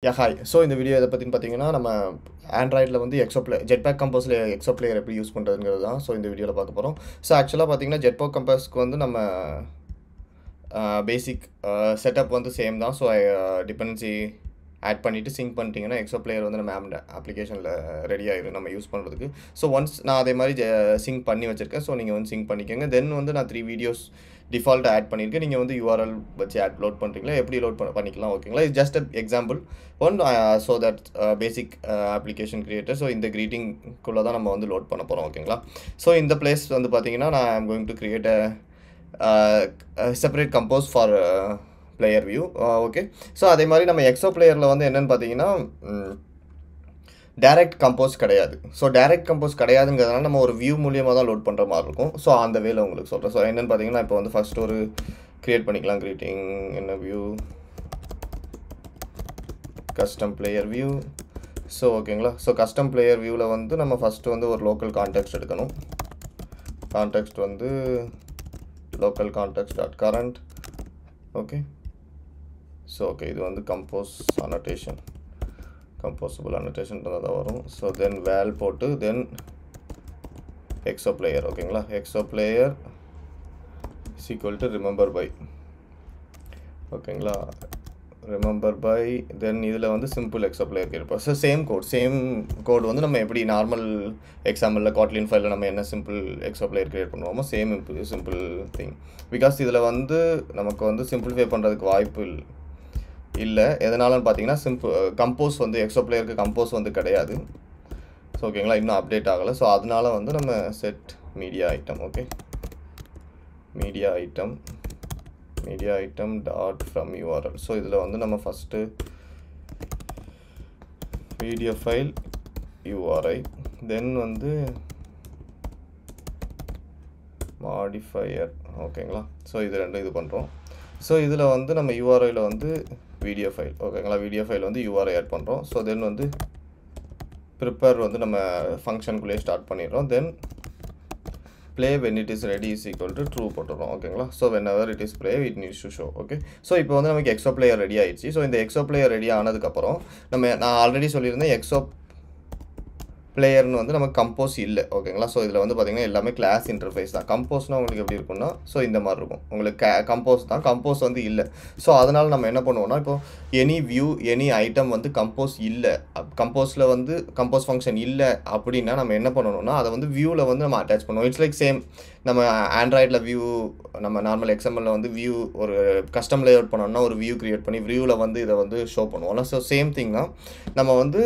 Yeah, hi. So இந்த video எதை பற்றின்னு பார்த்தீங்கன்னா நம்ம ஆண்ட்ராய்டில் வந்து ஜெட்பேக் கம்போஸில் எக்ஸோ பிளேயர் எப்படி யூஸ் பண்ணுறதுங்கிறது தான் ஸோ இந்த வீடியோவில் பார்க்க போகிறோம். ஸோ ஆக்சுவலாக பார்த்தீங்கன்னா ஜெட்பேக் கம்போஸ்க்கு வந்து நம்ம பேசிக் செட்டப் வந்து சேம் தான். ஸோ டிபெண்டன்சி ஆட் பண்ணிவிட்டு சிங்க் பண்ணிட்டீங்கன்னா எக்ஸோ பிளேயர் வந்து நம்ம அப்ளிகேஷனில் ரெடி ஆகிடும் நம்ம யூஸ் பண்ணுறதுக்கு. ஸோ ஒன்ஸ் நான் அதே மாதிரி சிங்க் பண்ணி வச்சுருக்கேன். ஸோ நீங்கள் வந்து சிங்க் பண்ணிக்கோங்க. தென் வந்து நான் 3 வீடியோஸ் டிஃபால்ட்டாக ஆட் பண்ணியிருக்கேன். நீங்கள் வந்து URL வச்சு லோட் பண்ணுறீங்களா, எப்படி லோட் பண்ணிக்கலாம், ஓகேங்களா. இது just example one. So that basic application creator. So இந்த க்ரீட்டிங்குள்ளே தான் நம்ம வந்து லோட் பண்ண போகிறோம், ஓகேங்களா. ஸோ இந்த பிளேஸ் வந்து பார்த்தீங்கன்னா நான் I'm going to create separate compose for player view. Okay. So அதே மாதிரி நம்ம எக்ஸோ பிளேயரில் வந்து என்னென்னு பார்த்தீங்கன்னா டைரக்ட் கம்போஸ் கிடையாது. ஸோ டைரக்ட் கம்போஸ் கிடையாதுங்கிறதுனால நம்ம ஒரு வியூ மூலியமாக தான் லோட் பண்ணுற மாதிரி இருக்கும். ஸோ அந்த வேலை உங்களுக்கு சொல்கிறேன். ஸோ என்னென்னு பார்த்தீங்கன்னா இப்போ வந்து ஃபஸ்ட் ஒரு க்ரியேட் பண்ணிக்கலாம். க்ரீட்டிங் என்ன view, custom player view. So ஓகேங்களா. ஸோ கஸ்டம் பிளேயர் வியூவில் வந்து நம்ம ஃபஸ்ட்டு வந்து ஒரு லோக்கல் கான்டெக்ஸ்ட் எடுக்கணும். கான்டெக்ஸ்ட் வந்து local context dot current. Okay. So okay, இது வந்து கம்போஸ் அனோட்டேஷன், கம்போசபிள் அனோட்டேஷன் தான் வரும். ஸோ தென் வேல் போட்டு தென் எக்ஸோ பிளேயர், ஓகேங்களா. Exo player is equal to remember by, ஓகேங்களா. ரிமெம்பர் பை தென் இதில் வந்து சிம்பிள் எக்ஸோ பிளேயர் இருப்போம். ஸோ சேம் கோட் வந்து நம்ம எப்படி நார்மல் எக்ஸாம்பிளில் காட்லின் ஃபைலில் நம்ம என்ன சிம்பிள் எக்ஸோ பிளேயர் கிரியேட் பண்ணுவோமோ சேம் சிம்பிள் திங். பிகாஸ் இதில் வந்து நமக்கு வந்து சிம்பிளிஃபை பண்ணுறதுக்கு வாய்ப்பு இல்லை. எதனாலன்னு பார்த்தீங்கன்னா கம்போஸ் வந்து எக்ஸோ பிளேயருக்கு கம்போஸ் வந்து கிடையாது. ஸோ ஓகேங்களா, இன்னும் அப்டேட் ஆகலை. ஸோ அதனால வந்து நம்ம set media item, okay, media item dot from URL. So இதில் வந்து நம்ம ஃபஸ்ட்டு மீடியா ஃபைல் URI, தென் வந்து மாடிஃபையர், ஓகேங்களா. ஸோ இது ரெண்டும் இது பண்ணுறோம். ஸோ இதில் வந்து நம்ம URIயில் வந்து வீடியோ ஃபைல், ஓகேங்களா. வீடியோ ஃபைல் வந்து URI ஆட் பண்ணுறோம். ஸோ தென் வந்து ப்ரிப்பேர் வந்து நம்ம ஃபங்க்ஷனுக்குள்ளேயே ஸ்டார்ட் பண்ணிடுறோம். Then play when it is ready is equal to true போட்டுடுறோம், ஓகேங்களா. So whenever it is play it needs to show, okay. So இப்போ வந்து நமக்கு எக்ஸோ பிளேயர் ரெடி ஆகிடுச்சு. ஸோ இந்த எக்ஸோ பிளேயர் ரெடி ஆனதுக்கப்புறம் நான் ஆல்ரெடி சொல்லியிருந்தேன் எக்ஸோ பிளேயர்னு வந்து நமக்கு கம்போஸ் இல்லை, ஓகேங்களா. ஸோ இதில் வந்து பார்த்திங்கன்னா எல்லாமே கிளாஸ் இன்டர்ஃபேஸ் தான். கம்போஸ்னால் உங்களுக்கு எப்படி இருக்கும்னா ஸோ இந்த மாதிரி இருக்கும். உங்களுக்கு கம்போஸ் தான், கம்போஸ் வந்து இல்லை. ஸோ அதனால் நம்ம என்ன பண்ணுவோம்னா இப்போ எனி வியூ எனி ஐட்டம் வந்து கம்போஸ் இல்லை, கம்போஸில் வந்து கம்போஸ் ஃபங்க்ஷன் இல்லை அப்படின்னா நம்ம என்ன பண்ணணும்னா அதை வந்து வியூவில் வந்து நம்ம அட்டாச் பண்ணுவோம். இட்ஸ் லைக் சேம் நம்ம ஆண்ட்ராய்டில் வியூ நம்ம நார்மல் எக்ஸாம்பிளில் வந்து வியூ ஒரு கஸ்டம் லேஅவுட் பண்ணோம்னா ஒரு வியூ க்ரியேட் பண்ணி வியூவில் வந்து இதை வந்து ஷோ பண்ணுவோம்ல. ஸோ சேம் திங் தான் நம்ம வந்து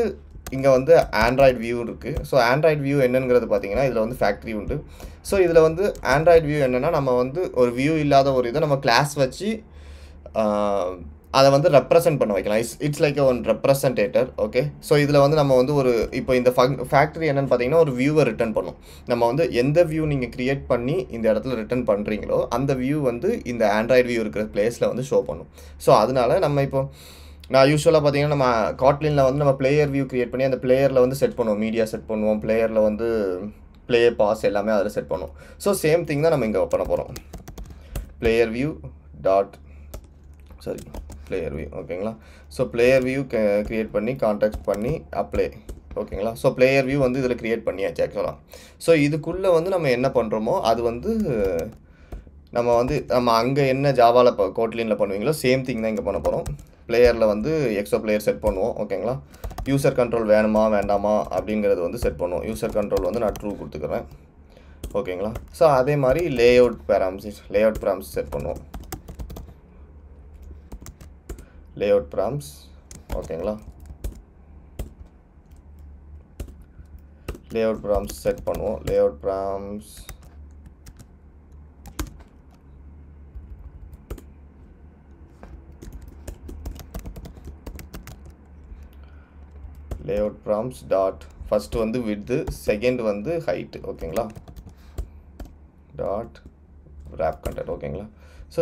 இங்கே வந்து ஆண்ட்ராய்டு வியூ இருக்குது. ஸோ ஆண்ட்ராய்டு வியூ என்னங்கிறது பார்த்தீங்கன்னா இதில் வந்து ஃபேக்ட்ரி உண்டு. ஸோ இதில் வந்து ஆண்ட்ராய்டு வியூ என்னென்னா நம்ம வந்து ஒரு வியூ இல்லாத ஒரு இதை நம்ம கிளாஸ் வச்சு அதை வந்து ரெப்ரசன்ட் பண்ண வைக்கலாம். It's like one representator, okay. So இதில் வந்து நம்ம வந்து ஒரு இப்போ இந்த ஃபேக்ட்ரி என்னென்னு பார்த்தீங்கன்னா ஒரு வியூவை ரிட்டர்ன் பண்ணும். நம்ம வந்து எந்த வியூ நீங்கள் க்ரியேட் பண்ணி இந்த இடத்துல ரிட்டர்ன் பண்ணுறீங்களோ அந்த வியூ வந்து இந்த ஆண்ட்ராய்டு வியூ இருக்கிற பிளேஸில் வந்து ஷோ பண்ணும். ஸோ அதனால நம்ம இப்போ நான் யூஸ்வலாக பார்த்தீங்கன்னா நம்ம காட்லினில் வந்து நம்ம பிளேயர் வியூ க்ரியேட் பண்ணி அந்த பிளேயரில் வந்து செட் பண்ணுவோம், மீடியா செட் பண்ணுவோம், பிளேயரில் வந்து ப்ளே பாஸ் எல்லாமே அதில் செட் பண்ணுவோம். ஸோ சேம் திங் தான் நம்ம இங்கே பண்ண போகிறோம். பிளேயர் வியூ பிளேயர் வியூ, ஓகேங்களா. ஸோ பிளேயர் வியூ க்ரியேட் பண்ணி கான்டாக்ட் பண்ணி அப்ளை, ஓகேங்களா. ஸோ பிளேயர் வியூ வந்து இதில் க்ரியேட் பண்ணியாச்சு ஆக்சுவலாக. ஸோ இதுக்குள்ளே வந்து நம்ம என்ன பண்ணுறோமோ அது வந்து நம்ம அங்கே என்ன ஜாவாவில் கோட்லினில் பண்ணுவீங்களோ சேம் திங் தான் இங்கே பண்ண போகிறோம். பிளேயரில் வந்து எக்ஸோ பிளேயர் செட் பண்ணுவோம், ஓகேங்களா. யூசர் கண்ட்ரோல் வேணுமா வேண்டாமா அப்படிங்கிறது வந்து செட் பண்ணுவோம். யூசர் கண்ட்ரோல் வந்து நான் ட்ரூ கொடுத்துக்கிறேன், ஓகேங்களா. ஸோ அதே மாதிரி லேஅவுட் பேராம்ஸ் செட் பண்ணுவோம். லேஅவுட் பேராம்ஸ், ஓகேங்களா. லேஅவுட் பேராம்ஸ் செட் பண்ணுவோம். லேஅவுட் பேராம்ஸ் லேஅவுட் ப்ராம்ஸ் டாட் ஃபஸ்ட்டு வந்து விட்த்து, செகண்ட் வந்து ஹைட்டு, ஓகேங்களா. டாட் wrap content, ஓகேங்களா. ஸோ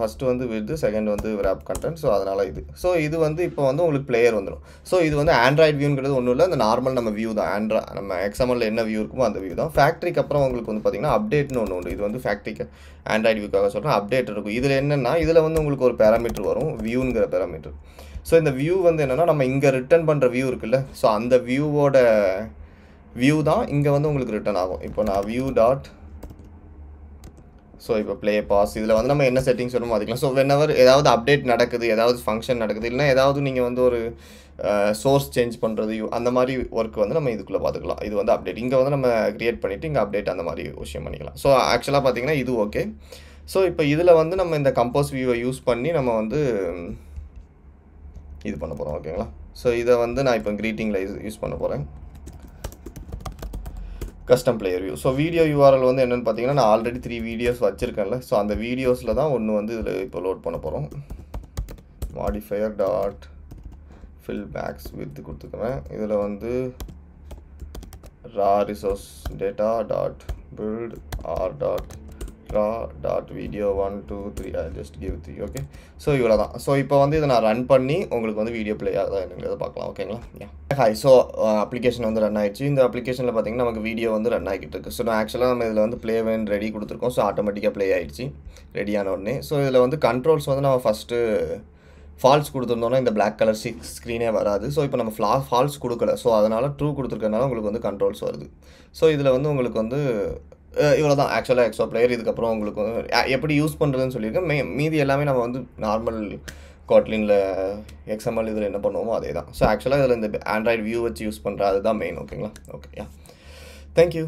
ஃபஸ்ட்டு வந்து விட்த்து, செகண்ட் வந்து wrap content. ஸோ அதனால் இது இது வந்து இப்போ வந்து உங்களுக்கு பிளேயர் வந்துடும். ஸோ இது வந்து ஆண்ட்ராய்டு வியூங்கிறது ஒன்றும் இல்லை, அந்த நார்மல் நம்ம வியூ தான். நம்ம எக்ஸாம்பிளில் என்ன வியூ இருக்குமோ அந்த வியூ தான். ஃபேக்ட்ரிக்கு அப்புறம் உங்களுக்கு வந்து பார்த்திங்கன்னா அப்டேட்னு ஒன்று உண்டு. இது வந்து ஃபேக்ட்ரிக்கு ஆண்ட்ராய்டு வியூக்காக சொல்கிறேன், அப்டேட் இருக்கும். இதில் என்னென்னா இதில் வந்து உங்களுக்கு ஒரு பேராமீட்டர் வரும், வியூங்கிற பேராமீட்டர். ஸோ இந்த வியூ வந்து என்னென்னா நம்ம இங்கே ரிட்டர்ன் பண்ணுற வியூ இருக்குல்ல, ஸோ அந்த வியூவோட வியூ தான் இங்கே வந்து உங்களுக்கு ரிட்டர்ன் ஆகும். இப்போ நான் வியூ டாட் ஸோ இப்போ ப்ளே பாஸ் இதில் வந்து நம்ம என்ன செட்டிங்ஸ் வேணுமோ மாற்றிக்கலாம். ஸோ வென்எவர் ஏதாவது அப்டேட் நடக்குது, ஏதாவது ஃபங்க்ஷன் நடக்குது, இல்லைனா ஏதாவது நீங்கள் வந்து ஒரு சோர்ஸ் சேஞ்ச் பண்ணுறது அந்த மாதிரி ஒர்க் வந்து நம்ம இதுக்குள்ளே பார்த்துக்கலாம். இது வந்து அப்டேட் இங்கே வந்து நம்ம க்ரியேட் பண்ணிவிட்டு இங்கே அப்டேட் அந்த மாதிரி விஷயம் பண்ணிக்கலாம். ஸோ ஆக்சுவலாக பார்த்தீங்கன்னா இது ஓகே. ஸோ இப்போ இதில் வந்து நம்ம இந்த கம்போஸ் வியூவை யூஸ் பண்ணி நம்ம வந்து இது பண்ண போகிறோம். ஓகேங்களா? ஸோ இதை வந்து நான் இப்போ க்ரீட்டிங்கில் யூஸ் பண்ண போகிறேன். Custom player view. So video URL வந்து என்னென்னு பார்த்தீங்கன்னா நான் ஆல்ரெடி 3 வீடியோஸ் வச்சுருக்கேன்ல, ஸோ அந்த வீடியோஸில் தான் ஒன்று வந்து இதில் இப்போ லோட் பண்ண போகிறோம். Modifier dot fill max width கொடுத்துக்குவேன். இதில் வந்து raw resource data dot build R dot raw dot video 1 2 3 I just give 3. Okay, so இவ்வளோ தான். ஸோ இப்போ வந்து இதை நான் ரன் பண்ணி உங்களுக்கு வந்து வீடியோ ப்ளே ஆகுதா என்னங்கிறத பார்க்கலாம். ஓகேங்களா? ஹாய். ஸோ அப்ளிகேஷன் வந்து ரன் ஆயிடுச்சு. இந்த அப்ளிகேஷனில் பார்த்தீங்கன்னா நமக்கு வீடியோ வந்து ரன் ஆகிட்டு இருக்கு. ஸோ நான் ஆக்சுவலாக நம்ம இதில் வந்து ப்ளே வேன் ரெடி கொடுத்துருக்கோம். ஸோ ஆட்டோமேட்டிக்காக ப்ளே ஆகிடுச்சு ரெடியான உடனே. ஸோ இதில் வந்து கண்ட்ரோல்ஸ் வந்து நம்ம ஃபஸ்ட்டு ஃபால்ஸ் கொடுத்துருந்தோன்னா இந்த பிளாக் கலர் ஸ்க்ரீனே வராது. ஸோ இப்போ நம்ம ஃபால்ஸ் கொடுக்கல, ஸோ அதனால் ட்ரூ கொடுத்துருக்கனால உங்களுக்கு வந்து கண்ட்ரோல்ஸ் வருது. ஸோ இதில் வந்து உங்களுக்கு வந்து இவ்வளோ தான் ஆக்சுவலாக எக்ஸோ பிளேயர். இதுக்கப்புறம் உங்களுக்கு வந்து எப்படி யூஸ் பண்ணுறதுன்னு சொல்லியிருக்கேன். மீதி எல்லாமே நம்ம வந்து நார்மல் கோட்லினில் XML இதில் என்ன பண்ணுவோமோ அதே தான். ஸோ ஆக்சுவலாக இதில் இந்த ஆண்ட்ராய்டு வியூ வச்சு யூஸ் பண்ணுற அதுதான் மெயின். ஓகேங்களா? Okay, thank you.